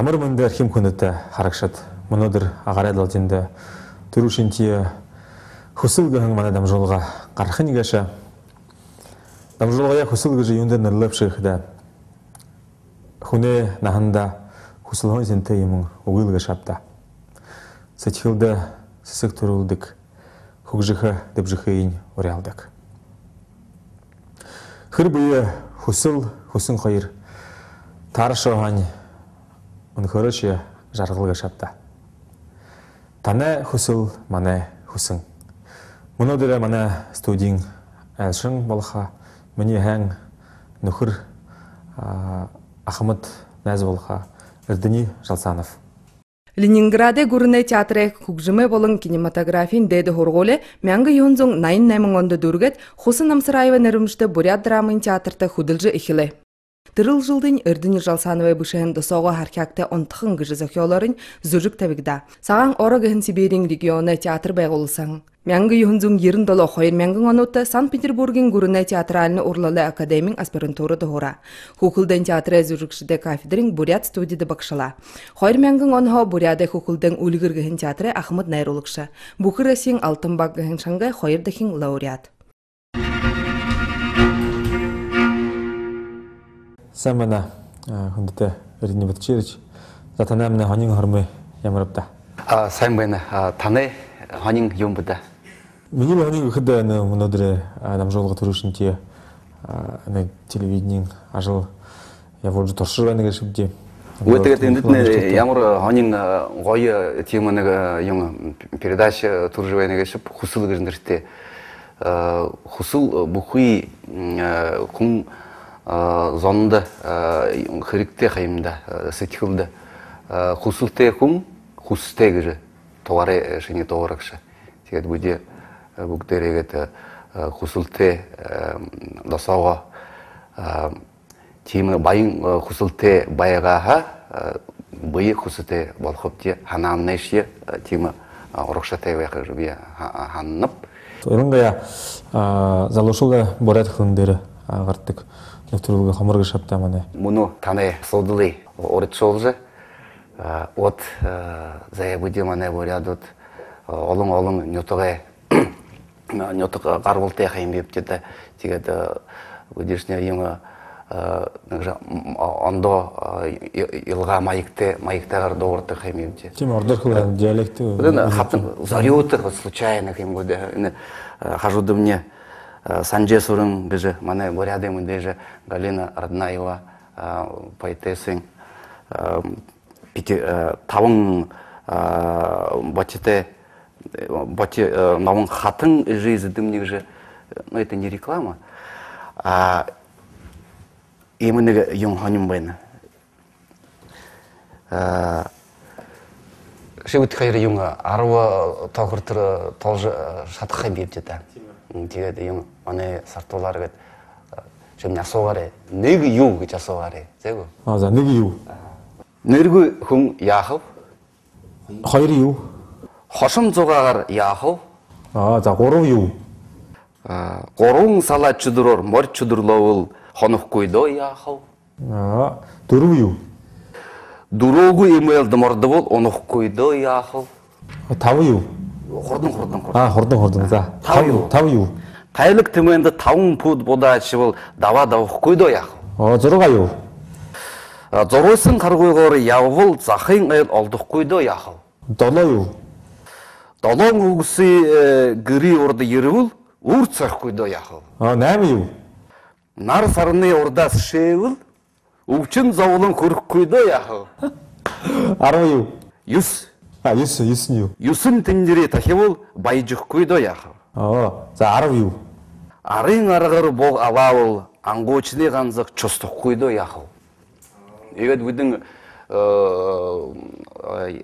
Амар мандэр хим хүнэтэй харагшаад өнөөдөр агараад болж энд төрөвшинти хөсөл гэн манай дамжуулга гарах нэгэш дамжуулгая хөсөл гэж юунд нэрлэвшихдээ хүнээ наханда хөсөл хон сэнтэй юм өгүүлгээ шавда сэтгэлдээ сэсэг төрүүлдэг хөгжихэ дэвжихийн уриалдаг хэр бие хөсөл хөсөн хоёр тааршоо хань өнөхөрөш жаргалгаа шавда танай хөсөл манай хөсөн өнөөдөр манай студийн айлшин болохоо миний хан нөхөр Ахмад найз болохоо Эрдэнэ Жалсанов Ленинградэ гүрнэ театрыг хөгжмө болон кинематографийн дээд хургууле 1988 онд дүргээд Хусан Намсраева нэрмжтэй Бурят драмын театрт хөдөлж эхлэв. Тэрл жылдын Эрдэнэ Жалсановой бүшэн досоого харьяактай онтхон гэж зохиолоор нь зүрэг тавигда. Цагаан Орогийн Сибирийн регионы театр байгуулсан. 1997-2000 онууд Санкт-Петербургийн гүрнэ театральны урлалы академийн аспирантурада хура. Хөхөлдөн театры зүрэгчдэ кафедрын Бурят студияда багшала. 2000 онхо Бурятэ хөхөлдөн үлгэргэн театры Ахмад найруулагча. Бүхрэсийн алтын баг гэн шангай 2 дахин лауреат. Самана хүндтэй Эрдэнэ Батчирч за танай амны хонин хормой ямар авда. Сайн байна. Танай хонин юм буда. Миний хонин ихэд өнөөдөр дамжуулга төрөвшинти нэг телевидениений ажил явуулж туршиж байна гэж шивдээ. Тэгээд энд ямар хонин гоё тийм нэг юм передача турж байна гэж хүсэл гэж нэртэй. Хүсэл бүхий хүн зонд хэрэгтэй хаймда сэтгэлд хүсэлтэй хүн хүстэй гэж товарэ шинэ товарагш. Тэгээд бүгдээрээгээд хүсэлтэй дасаага тийм баян хүсэлтэй баягаа бие хүсэлтэй болоход ханаамнэш тийм урагшатай байх гэж би ханнап. Өрөнгөя залуушуулга Бурят хүн дээр гардаг нэвтрүүлгээ хоморго шавтаа манай. Мөнө танай содлы орчуулж от заявudi манай Бурятд олон нютгаа гарвалтай хайм бивчтэй тэгээд өдөршний юм ондо илга маяктайгаар дуурдаг хайм бивч. Тийм ордорхол диалект. Хатан зариутер случайно хайм год хажууд мне Санжей Сурын гэж манай Бурятын мөндөж Галина Раднаева поэтессын таван боти новын хатын жизнь же, но это не реклама, а именно юм хоним байна. Шивт хайр юм 10 тохортор толж шатах юм бивчээ та. Тэгээд юм манай сартуулаар гээд шим асуугаарэ нэг юу гэж асуугаарэ зээгүү. За нэг юу? Нэргүй хүн яахав? Хоёр юу? Хошин зугаагаар яахав? За гурав юу? Гурван салаад чөдрөөр мор чөдөрлөөвөл хонохгүй доо яахав? Дөрөв юу? Дөрөвгүй имэйл дмордвол онохгүй доо яахав? Тав юу? Хурдан. За. Тав юу? Тайлэг тэмээнд 5 пуд будаачвал даваа давахгүй доо яах. 6 юу? Зурсан харгуйгоор явбал захын айл олдохгүй доо яах. 7 юу? 7 үгсий гэрий урд ирвэл үр цахгүй доо яах. 8 юу? Нар сарны урдаас шээвэл өвчин зовлон хөрөхгүй доо яах. 10 юу? 9 9 юу? 9 тэнжирээ тахивал баяжихгүй доо яах. За 10 юу? Арын аргаар бог аваавал ангуучны ганзаг чустахгүй доо яах. Тэгээд бүдэн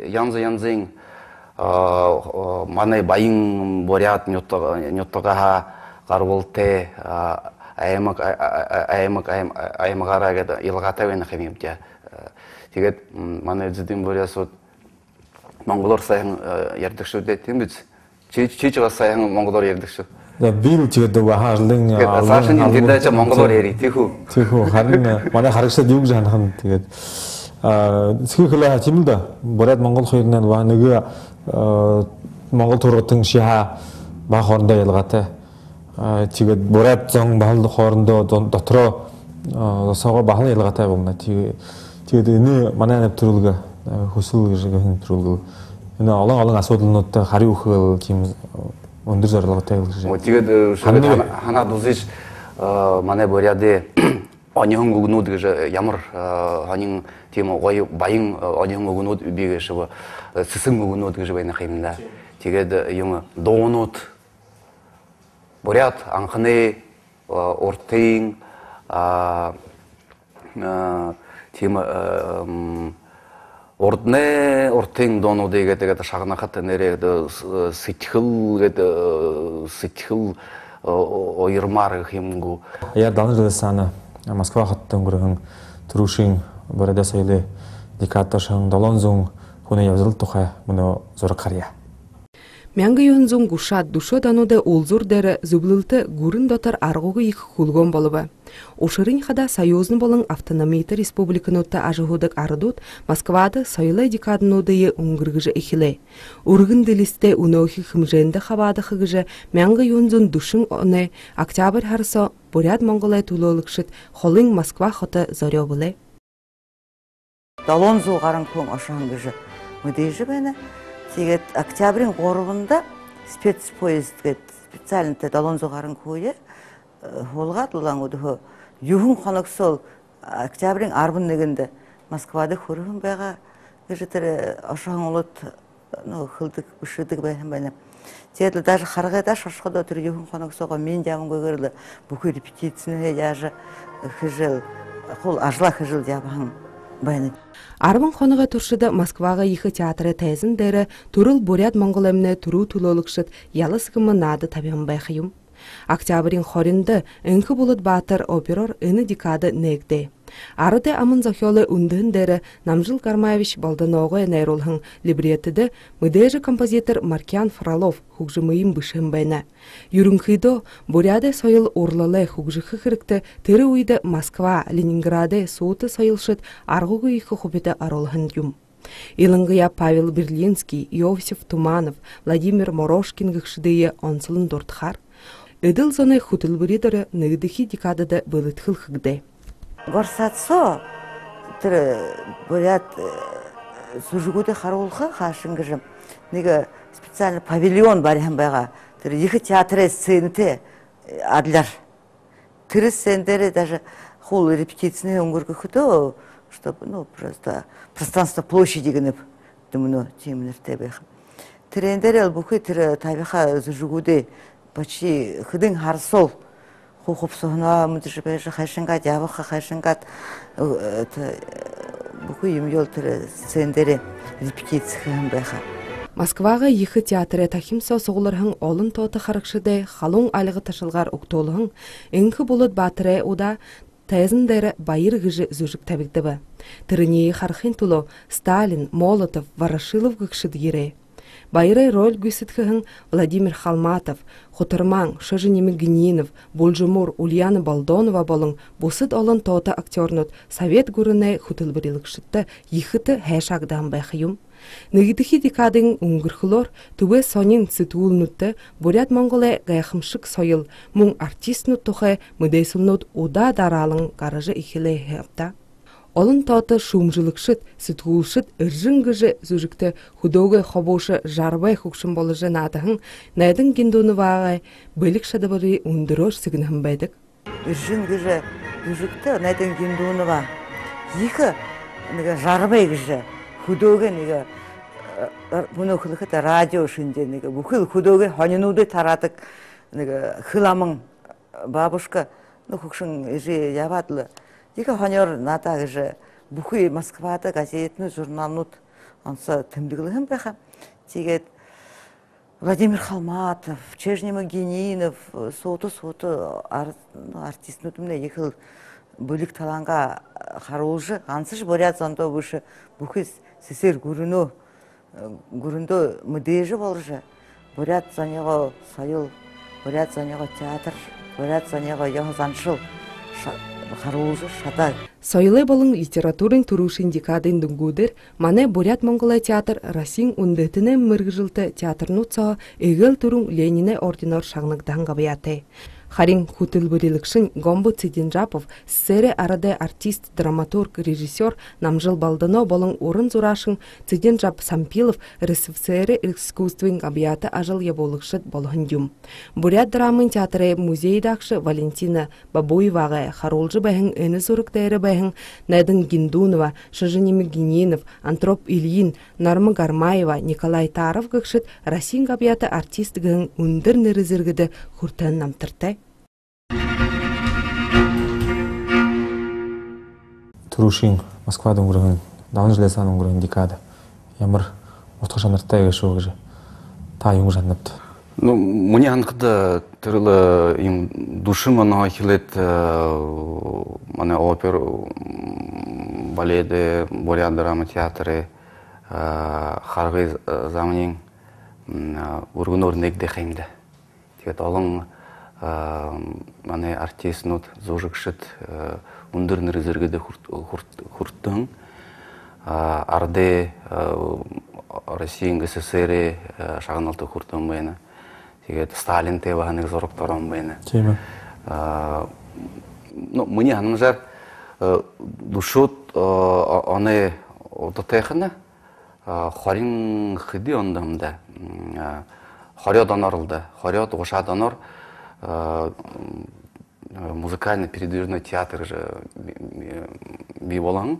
янзын манай баян Бурят нютгаа гарвалтай аймагаараа гэдэг илгаатай байна хэм юм тий. Тэгээд манай эзэдийн Бурятсууд монголоор сайн ярьдаг шүү дээ тийм биз? Чижгаа сайн монголоор ярьдаг шүү. Би л тэгээд хаалын цаашны тэндэж монголоор яри тийхүү. Харин манай харагшаад юу гэж ханах нь тэгээд Схихлаа чимэлдэ бурад Монгол хоёрнаа нэг Монгол тургатан шиха баг хоорондоо ялгаатай. Тэгээд бурад зон бахан хоорондоо дотроо сого бахан ялгаатай байна. Тэгээд энэ манай нэвтрүүлэг хөсөл гэж нэвтрүүлэг энэ олон асуудлуудтай хариу өгөх тийм өндөр зорилготой гэж. Тэгээд ханаад үзэж манай буряды онион гүгнүүд гэж ямар хонин тийм гоё баян онион гүгнүүд би гэж сэсэн гүгнүүд гэж байна юм да. Тэгээд юм доонууд буряд анхны уртын тийм уртын доонуудыг гэдэг шагнахад нэрээ сэтгэл оёрмар гэх юмгүй. Яа данар сана Москва хотод өнгөрсөн төрөвшин бурада соёлын декадаар 700 хүний явзал тухай мөн зураг харъя. 1900 гушаад дүшөөд ануудаа улзур дээр зөвлөлтө гүрэн дотор аргууг их хулгон болов. Ушрын хада союзны болон автономият республикануудтай ажихудаг ардууд Москвад соёлын декаднуудыг өнгөргөж эхлэе. Өргөн дэлистэй өнөөх хэмжээнд хаваадах гэж 1900 дүшин оны октябрь харсо буряд Монголын төлөөлөгчд холын Москва хотоо зориуллаа. 700 гаруй хүн ошон гэж мэдээж байна. Тэгээд октябрийн 3-нд спецпоезд гэдэг специальнтэй 700 гаруй хүн хулгаад улаангууд юухан хоногсол октябрийн 11-нд Москвад хөрөн байгаа гэж тэр ошонлууд хөлдөг бишдэг байна. Тэгээд даже харгаадаа шошгодоо тэр юухан хоногсоогоо минь ямгүйгээр л бүхий репетицнээ яаж хижил хул ажлаа хижил явхан байна. 10 хоногоо туршид Москвага их театры тайзан дээр төрөл буряд Монгол эмнэ төрүү төлөөлөгчд ялас хэм наад тавьян байх юм. Октябрийн 20-нд Энхэ Булат Баатар оперор энэ декада нэгдэ. Арады аман зохиолы үндэн дээр Намжил Гармаевич болдоноогоо найруулхан либреттэд мэдээж композитор Маркиан Фролов хөгжмөйн бишэн байна. Ерөнхийдөө буряд соёл урлалаа хөгжих хэрэгтэй тэр үед Москва, Ленинград суут соёлшид аргууг их хубида оруулхан юм. Илангая Павел Берлинский, Иосиф Туманов, Владимир Морошкин гэгшдэе онцлон дуртахаар эдэл зоны хөтөлбөрөөр нэгдэхи декадад бэлтгэл хэгдэ. Горсацо тэр буряд сүргүүдэ харуулах хаашин гэж нэг специальный павильон барьсан байгаа. Тэр их театрын сцентэй адлар. Тэр сцен дээр даже хул репетицийн өнгөргөхдөө чтобы просто пространство площади гэнэ дэмнэ тийм нэртэй байх. Тэр энэ дээр бүхий тэр тавиха сүргүүдэ почти хэдэн харсуу хуховсоно мэдээж байж хашингаад явах хашингаад бүхий юм ёл тэр сцен дээр репетиц хэм байха. Москвага их театры тахимсо сугулархан олон тоото харагшдэ халуун айлга ташалгаар өгтөөлөн Энхэ Булат Баатар уда тайзан дээр баяр гэж зүжиг тавигдав. Тэрний харахын тулоо Сталин, Молотов, Ворошилов гэгшд ирээ. Баяры роль гүйцэтгэхэн Владимир Халматов, Хутарман, Шожиним Гнинов, Булжумур, Ульяна Балдонова болон бусад олон тоото актернууд Совет гүрэнэ хөтөлбөрлөгчдтэй ихэт хайшаагдан байх юм. Нэгдэхи декадын өнгөрхлөөр төвөө сонин сэтгүүлнүүдтэй буряд Монголын гайхамшиг соёл мөн артистнууд тухай мэдээлэлнүүд удаа дараалан гараж эхлэе хавта. Олон тоото шүүмжлэгшд сэтгүүлшд эржин гэж зүжигтэй хөдөөгөө хобууш жарбай хөгшин болж наадхан найдан гиндүүнваа бэлэг шадабары өндөрөөр сэгнэхэн байдаг. Эржин гэж зүжигтэй найдан гиндүүнваа их нэг жарбай гэж хөдөөгөө нэг өнөөхлөхөд радио шинжээ нэг бүхэл хөдөөгөө хонинуудыг тараадаг нэг хэл аман бабушка хөгшин яваад л их хонёр надаа гэж бүхий Москвад газетны журналнууд онцоо тэмдэглэхэн байха. Тэгээд Владимир Халматов, Чежним Генинов, сууту артистнууд мэнэ их бүлэг таланга харуулж ганцш буряд зондоо бүш бүхий сэсэр гүрөндөө мэдээж болж буряд зоныго соёл, буряд зоныго театр, буряд зоныго ёо заншил харуулжы шатаг. Сойлы болың литературын турушин декадын дүнгүүдер мане Бурят Монголай театр Расин үндетіне мыргыжылты театрнуца эгел турун Ленине орденор шагныкдан габияты. Харин хутылбырилыкшин Гомбо Цидинжапов сссере араде артист, драматург, режиссер Намжыл Балдано болың орын зурашын Цидинжап Сампилов РСФСР искусствын габияты ажыл еболықшыт болғындюм. Бурят драмын театры музейдақшы Валентина Бабуеваға харолжы бәхін өні зұрықтайры бәхін Найдын Гиндунова, Шажынемі Гининов, Антроп Ильин, Нармы Гармаева, Николай Таров гықшыт Расин габияты артист гын үндір нерізіргіді хуртан намтыртай. Турушин Москвада өнгөрөн даван жилээс хойш өнгөрөн декада ямар утга шанартай гэж шүү гэж та юу санаад. Ну, мне анхад тэрл юм души манай хилет манай опер балет Бурят драма театры харгыз замын өргөнөр нэг дэхимдэ. Тэгээд олон манай артистнууд зурагчид өндөр нэр зэрэгэд хүртэн арде Российн СССР шагналт хүртэн байна. Тэгээд Сталинтэй бахныг зурагтар он байна. Тийм ээ. Ну, мне анажар душот оны одотайхна хорин хэди ондамда хорёд онорулда. Хорёд гушад онор музыкальный передвижной театр же биволан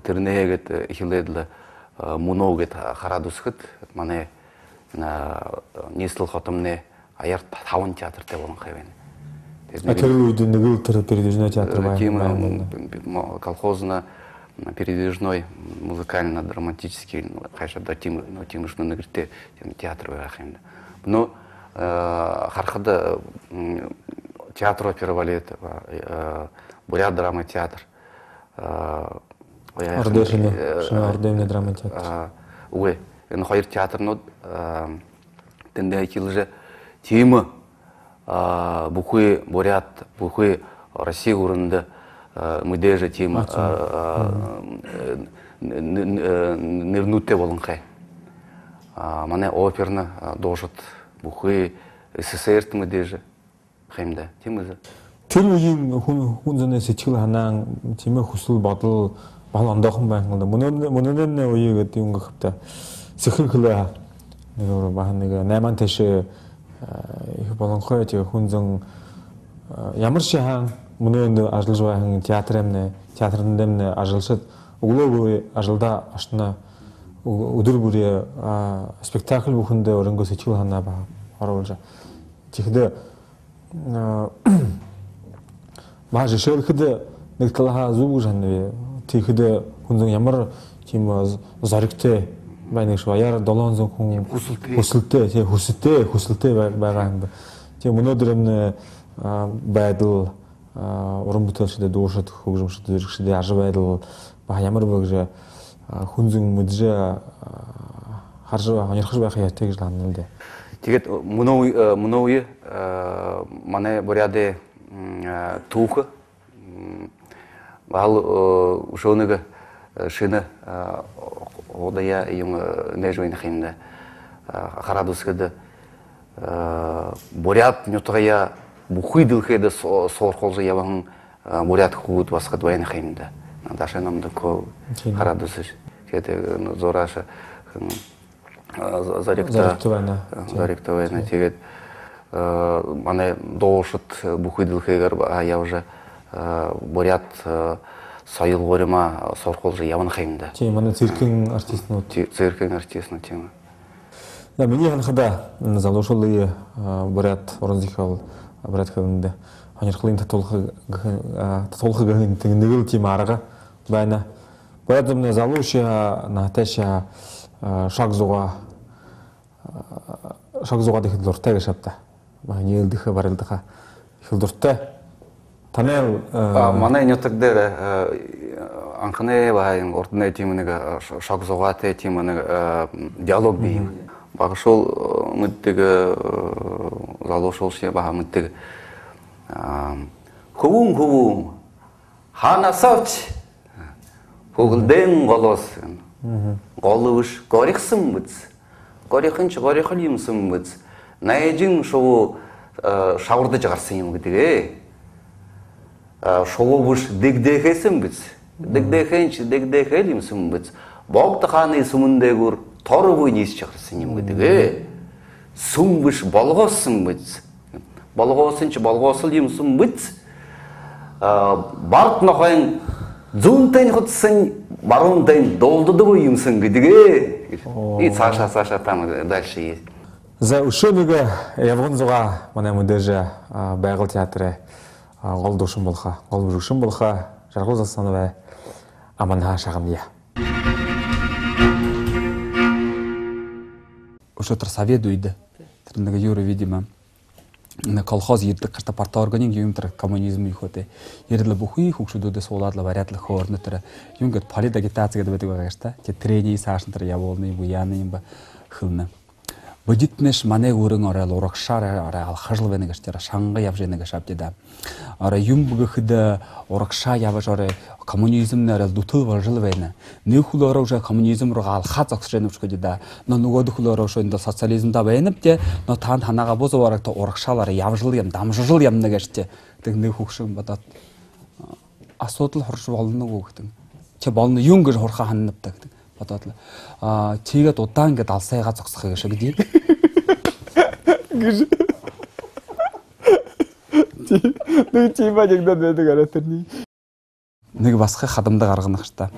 тернегет хиледле муногет харадусхет мане нислыл хотомне аяр таван театр те болон хавен. Тэр үед нэг л передвижной театр байна. Колхозно передвижной музыкально-драматический хайшада тимышны нагрите театр байхын. Но хархада театр опера балет, Бурят драма театр. Орденный драма театр. Уе, энэ хоёр театрнууд тэндээ хилж тийм бүхий Бурят, бүхий Россия хүрээнд мэдээж тийм нэрнүүтэй болон хай. Манай оперны доошот бүхий СССР-т мэдээж хаймда тийм үү? Тэр үеийн хүн зөний сэтгэл ханаа тийм ээ хүсэл бодол бал ондоохон байна. Мөнөдөн үе гэдэг юм гэхтээ сэхэрхлээ нэг бахан нэг 8 тэш их болонхой тийм хүн зөн ямар шихан мөнөд ажиллаж байгаа театрын дэм ажиллашад өглөө ажилда ашна өдөр бүрээ спектакль бүхэндээ өрөнгөө сэтгэл ханаа оруулж тэгэхдээ бааж шөлөхд нэг талаа зүг жанвэ тэгэхдээ хүн ямар тийм зоригтой байна шүү аяар 700 хүн хүсэлтэй байгаа юм. Тийм өнөөдөр энэ байдал уран бүтээлчдэд дуушаад хөгжимчд зэрэгчдэд аж байдал ба ямар бүгж хүн зэн мэдж харж хоньорхож байх яатай гэж хандна л дээ. Тэгээд мөн үе манай Буряд түүх бал ушоныг шинэ одая юм нэжвэн хинда харадусгэд Бурят нютгая бүхий дэлхэд суурхолж яван Бурят хүүд басгад байна хинда. Даша намд ко харадусж тэгээд зурааша заректована тэгээд манай доошот бүхий дэлхээгээр я уже Бурят соёл горима суурхолж яван хинда. Тийм манай циркийн артистнууд тийм. Миний ханхада залуушуулын Бурят уран зохиол Бурят хэлэнд хоньрхлын татуулах нэг л тийм арга байна. Бурят зэмнэ залууша наташа шаг зуга их дуртай гэж шавта. Нийлдэх барилдах их дуртай. Танай манай нютагдэр анхны бахан ордны тийм нэг шаг зугатай тийм нэг диалог бий. Багшул мэддэг залуушуулши баха мэддэг хөвөн Ханасавч хөгөлдөн голоос голууш горихсан биз. Горихынч горихол юмсан биз. Найжин шуу шавардаж гарсан юм гэдэг. Шуу буш дэгдэхэсэн биз. Дэгдэхэнч дэгдэхэл юмсан биз. Богд хааны сүмүндэгүр торгүй нийсч гарсан юм гэдэг. Сүм биш болгоосон биз. Болгоосон ч болгоосол юмсан биз. Барт нохойн зүүнтэн хотсон баруунтэн долддгүй юмсан гэдэг. И цаашаа там дальше. За өшөөнийг явган зуга манай мөдөж байгаль театрын гол душин болхоо, гол бүргшин болхоо жаргал залсан бай аманха шагамья. Өшөөдөр совет үед тэр нэг юуро видимо колхоз ирдэг гарта парта органик юм тэр коммунизм их хөтэй ярил бүхий хөгшүүдөөс суулаад вариатлах хоорно тэр юм гээд политагитац гэдэг байдаг байгаа ш та. Тэ трени саашн тэр явуулны буяаны юм ба хөвнө. Бодитнеш манайг өрөн орол урагшаар алхажл байна гэж тэр шанга явж яана гэж авдаа. Ара юм бгөхд урагшаа явж орой коммунизм нэрэл дутуу болжл байна. Нөхөл ороош коммунизм руу алхаа зогсож байна гэж да. Нөгөө хөл ороош энэ социализм да байна бте. Но таанд ханаага бус урагт урагшаалаар явжл юм дамжжл юм гэж тэ. Тэг нэг хөгшин бодоод асуудал хорш болно уу гэдэг. Чи болно юм гэж хурхаа ханнавдаг гэдэг. Бодоод л чигээд удаан ингээд алсайгаа зогсох гэж гэдэг. Гэж. Нэг чимаа ягдаад байдаг арай тэрний. Нэг басхай хадамда гаргах ш та.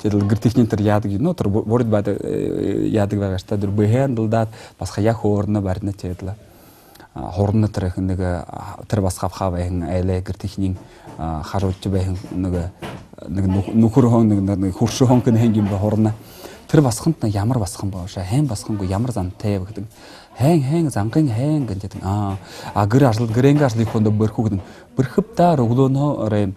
Тэгэл гэр техник тэр яадаг юм уу тэр борд бад яадаг байгаа ш та тэр бэхэн дулдаад басхай яг хөөрнө барьна тэгэл. Хорно тэр нэг тэр басхай хав байн айле гэр техник харуулж байх нэг нөхөр хон нэг хурш хон гэн хэнг юм ба хорно. Тэр басханд ямар басхан баашаа хайн басхангүй ямар замтай гэдэг. Хайн зангын хайн гэдэг. Гэр ажил гэрэнг ажлыг хонд бөрхүү гэдэг. Бөрхөв та рөглөнө орой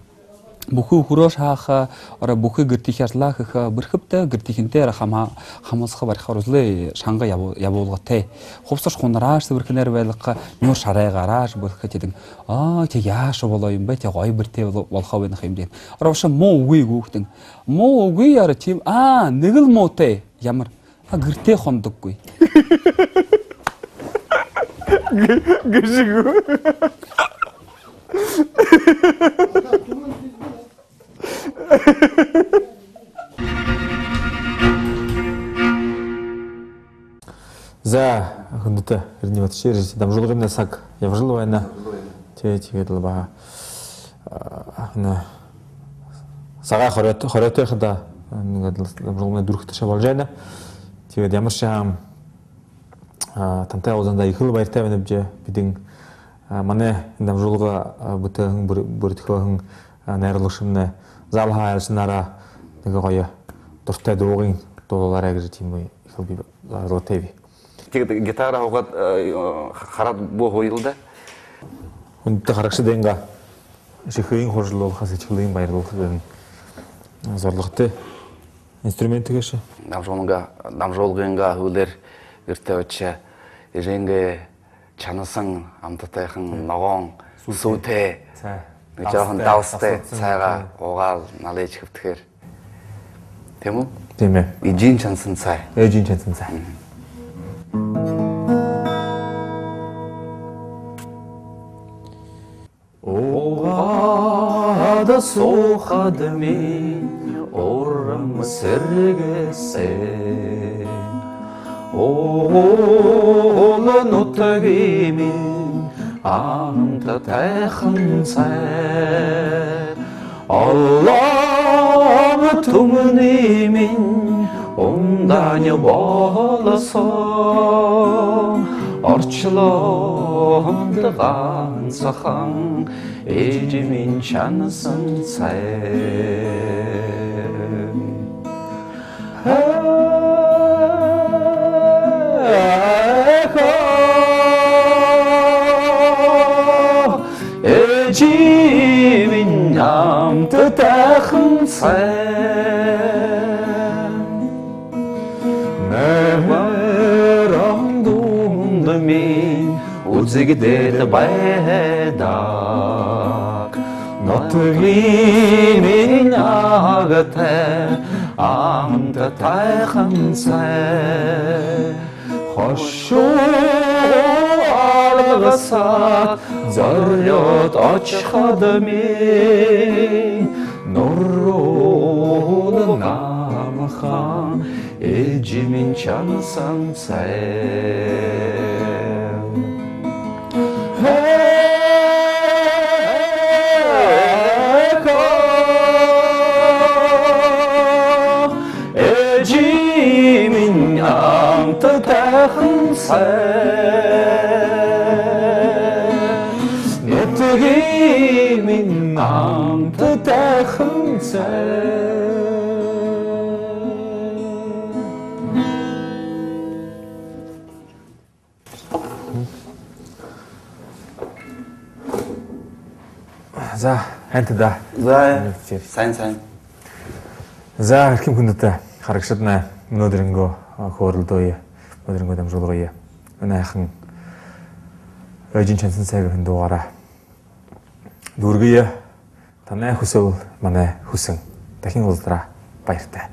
бүхүү хөрөөш хаах орой бүхүү гэртих ажлаах бөрхөвтэй гэртихэнтэй хамаасах барихаар үзлээ шанга явуулгатай. Хувцас хунарааш бөрхнэр байлга нуур шарай гарааш бөрхөт гэдэг. Тэг яаш болоо юм бэ? Тэг гой бэртэй болохоо байх юм дээ. Ороош муу үгүй гүхтэн. Муу үгүй яа тийм нэг л муутай ямар гэртээ хондоггүй. Гэшгүй. За хүндэт хэрний бат шир дамжуулгын саг явжл байна. Тэгээд л ба сага хоройтой ингээд дамжуулгын дөрөвтэй болж байна. Тэгээд ямар шаам тантай уулзанда их л баяртай байна бижээ бидэн манай дамжуулга бүтээн бүртгэхөн найруулагчны зал хайлснараа нэг гоё дуртай дуугийн дуулаарай гэж тийм их би ротеви. Тэгээд гитара угаад хараад буу хойлда. Хүндэт харагшд ингээ шихийн хуржлуулахаас ичхлийн баярлуулах гэн зорилготой инструмент гэж дамжуулгынга хөлөр гэртээ очиж ирэнгэ чанасан амтатайхан ногоон сүүтэй нэг жоохон давстай цайгаа уугаал налж хөвтөхөр тийм үү? Тийм ээ. Ижин чансан цай. Ижин чансан цай. Уугаад суухад минь урам сэргэсэн Оолон утагимин амта тайхан цай Аллам түмнимин унданя болосон Орчлоонд ганцхан ээжимин чансан цай Ээжимин амта тайхан цай Мэрам дундмин үзэгдэл байдаг 너트기 미냐 곁에 아무도 다이한세 허쇼 알아가사 절려 어치하더미 너로는 남아가 에지민 찬상세 에지민 양뜻대한세 너뜨기 민남뜻대한세 За, хантада. За, сайн. За, эрхэм хүндэт харагшид на өнөөдрөнгөө хөөрөлдөөе. Өнөөдрөнгөө дамжуулгая. Өнөөхан Ojin Chanson цагийн дугаараа дүүргийе. Танай хүсэл манай хүсэн дахин уулзраа баяртай.